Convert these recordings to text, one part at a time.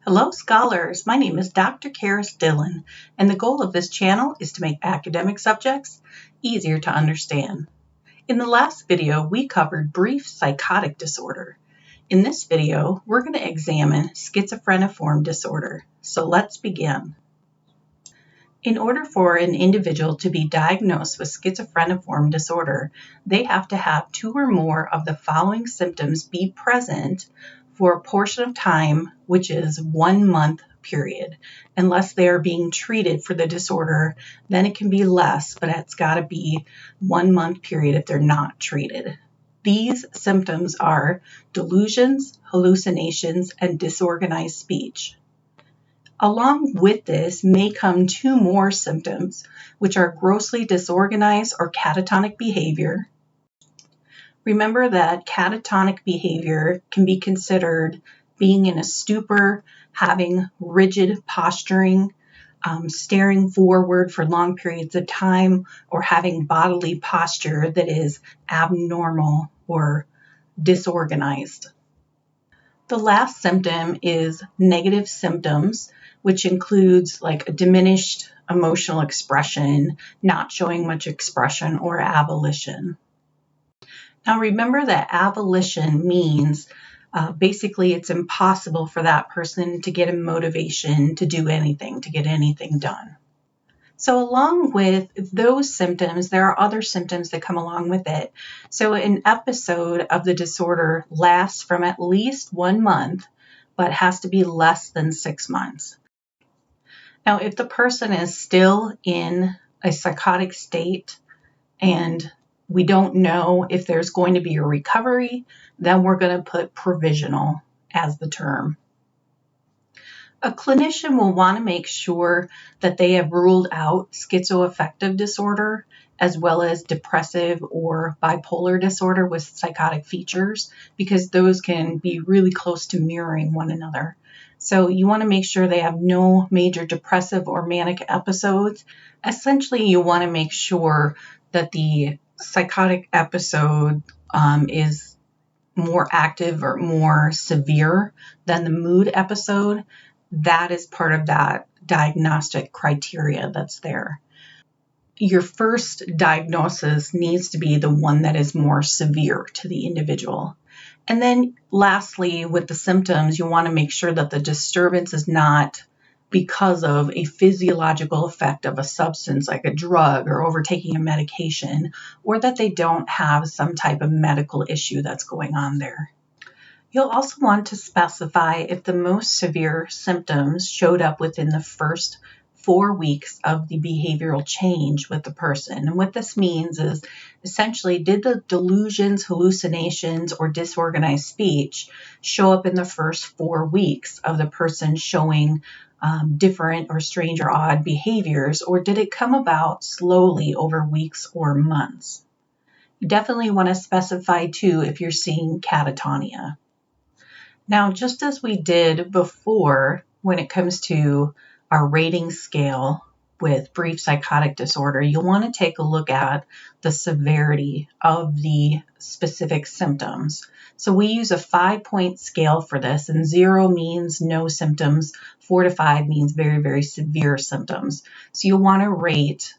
Hello, scholars. My name is Dr. Karis Dillon, and the goal of this channel is to make academic subjects easier to understand. In the last video, we covered brief psychotic disorder. In this video, we're going to examine schizophreniform disorder. So let's begin. In order for an individual to be diagnosed with schizophreniform disorder, they have to have 2 or more of the following symptoms be present for a portion of time, which is 1 month period. Unless they are being treated for the disorder, then it can be less, but it's got to be 1 month period if they're not treated. These symptoms are delusions, hallucinations, and disorganized speech. Along with this may come 2 more symptoms, which are grossly disorganized or catatonic behavior. Remember that catatonic behavior can be considered being in a stupor, having rigid posturing, staring forward for long periods of time, or having bodily posture that is abnormal or disorganized. The last symptom is negative symptoms, which includes like a diminished emotional expression, not showing much expression, or avolition. Now remember that avolition means basically it's impossible for that person to get a motivation to do anything, to get anything done. So along with those symptoms, there are other symptoms that come along with it. So an episode of the disorder lasts from at least 1 month, but has to be less than 6 months. Now, if the person is still in a psychotic state and we don't know if there's going to be a recovery, then we're going to put provisional as the term. A clinician will want to make sure that they have ruled out schizoaffective disorder as well as depressive or bipolar disorder with psychotic features, because those can be really close to mirroring one another. So you want to make sure they have no major depressive or manic episodes. Essentially, you want to make sure that the psychotic episode is more active or more severe than the mood episode. That is part of that diagnostic criteria that's there. Your first diagnosis needs to be the one that is more severe to the individual. And then lastly, with the symptoms, you want to make sure that the disturbance is not because of a physiological effect of a substance like a drug or overtaking a medication, or that they don't have some type of medical issue that's going on there. You'll also want to specify if the most severe symptoms showed up within the first 4 weeks of the behavioral change with the person. And what this means is essentially, did the delusions, hallucinations, or disorganized speech show up in the first 4 weeks of the person showing different or strange or odd behaviors, or did it come about slowly over weeks or months? You definitely want to specify too if you're seeing catatonia. Now, just as we did before when it comes to our rating scale with brief psychotic disorder, you'll want to take a look at the severity of the specific symptoms. So we use a 5-point scale for this, and 0 means no symptoms, 4 to 5 means very, very severe symptoms. So you'll want to rate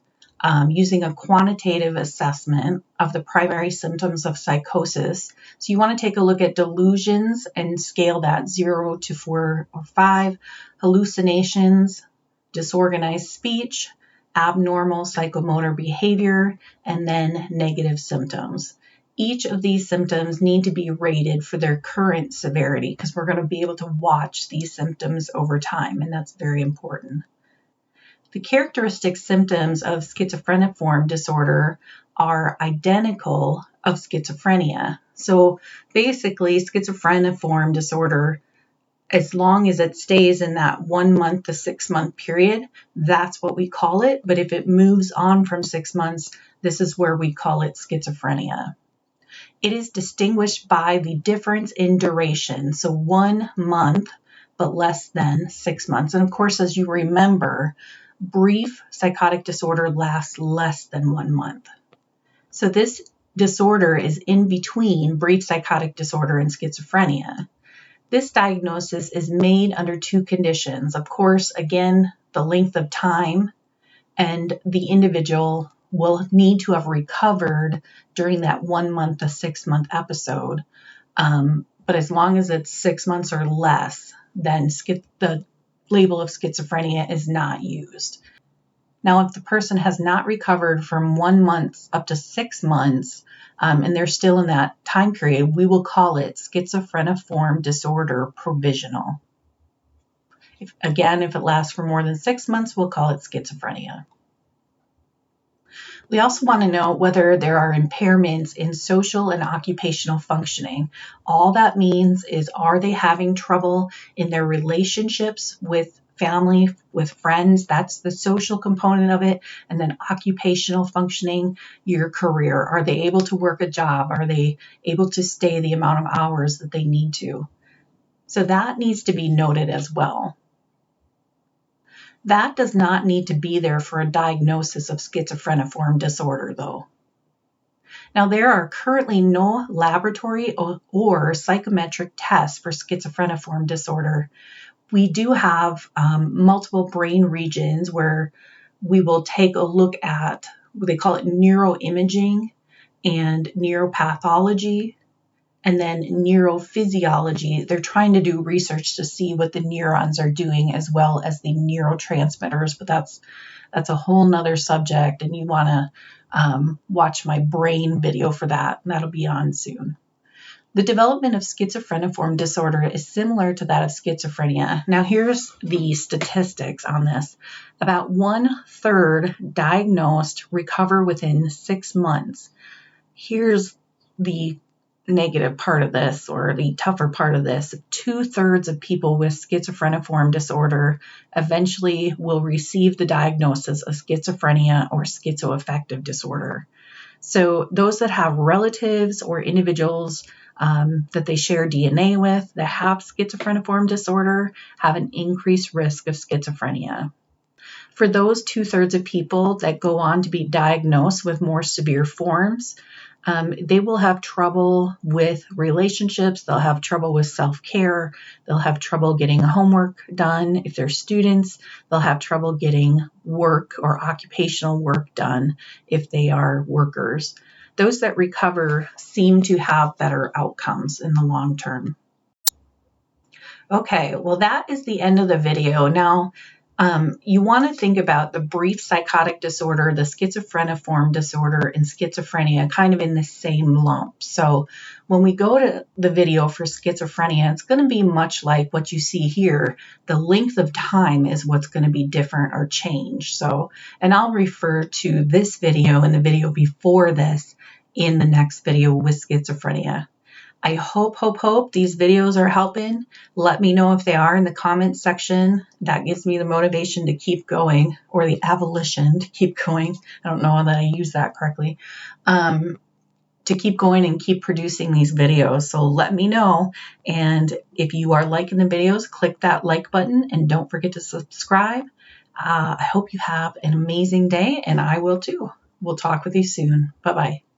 using a quantitative assessment of the primary symptoms of psychosis. So you want to take a look at delusions and scale that 0 to 4 or 5, hallucinations, disorganized speech, abnormal psychomotor behavior, and then negative symptoms. Each of these symptoms need to be rated for their current severity because we're going to be able to watch these symptoms over time, and that's very important. The characteristic symptoms of schizophreniform disorder are identical of schizophrenia. So basically, schizophreniform disorder, as long as it stays in that 1 month to 6 month period, that's what we call it. But if it moves on from 6 months, this is where we call it schizophrenia. It is distinguished by the difference in duration. So 1 month, but less than 6 months. And of course, as you remember, brief psychotic disorder lasts less than 1 month. So this disorder is in between brief psychotic disorder and schizophrenia. This diagnosis is made under two conditions. Of course, again, the length of time, and the individual will need to have recovered during that 1 month to 6 month episode. But as long as it's 6 months or less, then the label of schizophrenia is not used. Now, if the person has not recovered from 1 month up to 6 months, and they're still in that time period, we will call it Schizophreniform Disorder provisional. If it lasts for more than 6 months, we'll call it schizophrenia. We also want to know whether there are impairments in social and occupational functioning. All that means is, are they having trouble in their relationships with family, with friends? That's the social component of it. And then occupational functioning, your career. Are they able to work a job? Are they able to stay the amount of hours that they need to? So that needs to be noted as well. That does not need to be there for a diagnosis of schizophreniform disorder, though. Now, there are currently no laboratory or psychometric tests for schizophreniform disorder. We do have multiple brain regions where we will take a look at, they call it neuroimaging and neuropathology, and then neurophysiology. They're trying to do research to see what the neurons are doing as well as the neurotransmitters, but that's a whole nother subject, and you want to watch my brain video for that, and that'll be on soon. The development of schizophreniform disorder is similar to that of schizophrenia. Now, here's the statistics on this. About 1/3 diagnosed recover within 6 months. Here's the negative part of this, or the tougher part of this. 2/3 of people with schizophreniform disorder eventually will receive the diagnosis of schizophrenia or schizoaffective disorder. So those that have relatives or individuals that they share DNA with that have schizophreniform disorder have an increased risk of schizophrenia. For those 2/3 of people that go on to be diagnosed with more severe forms, they will have trouble with relationships, they'll have trouble with self-care, they'll have trouble getting homework done. If they're students, they'll have trouble getting work or occupational work done if they are workers. Those that recover seem to have better outcomes in the long term. Okay, well, that is the end of the video. Now, you want to think about the brief psychotic disorder, the schizophreniform disorder, and schizophrenia kind of in the same lump. So when we go to the video for schizophrenia, it's going to be much like what you see here. The length of time is what's going to be different or changed. So, and I'll refer to this video and the video before this in the next video with schizophrenia. I hope these videos are helping. Let me know if they are in the comments section. That gives me the motivation to keep going, or the avolition to keep going. I don't know that I use that correctly. To keep going and keep producing these videos. So let me know. And if you are liking the videos, click that like button and don't forget to subscribe. I hope you have an amazing day, and I will too. We'll talk with you soon. Bye-bye.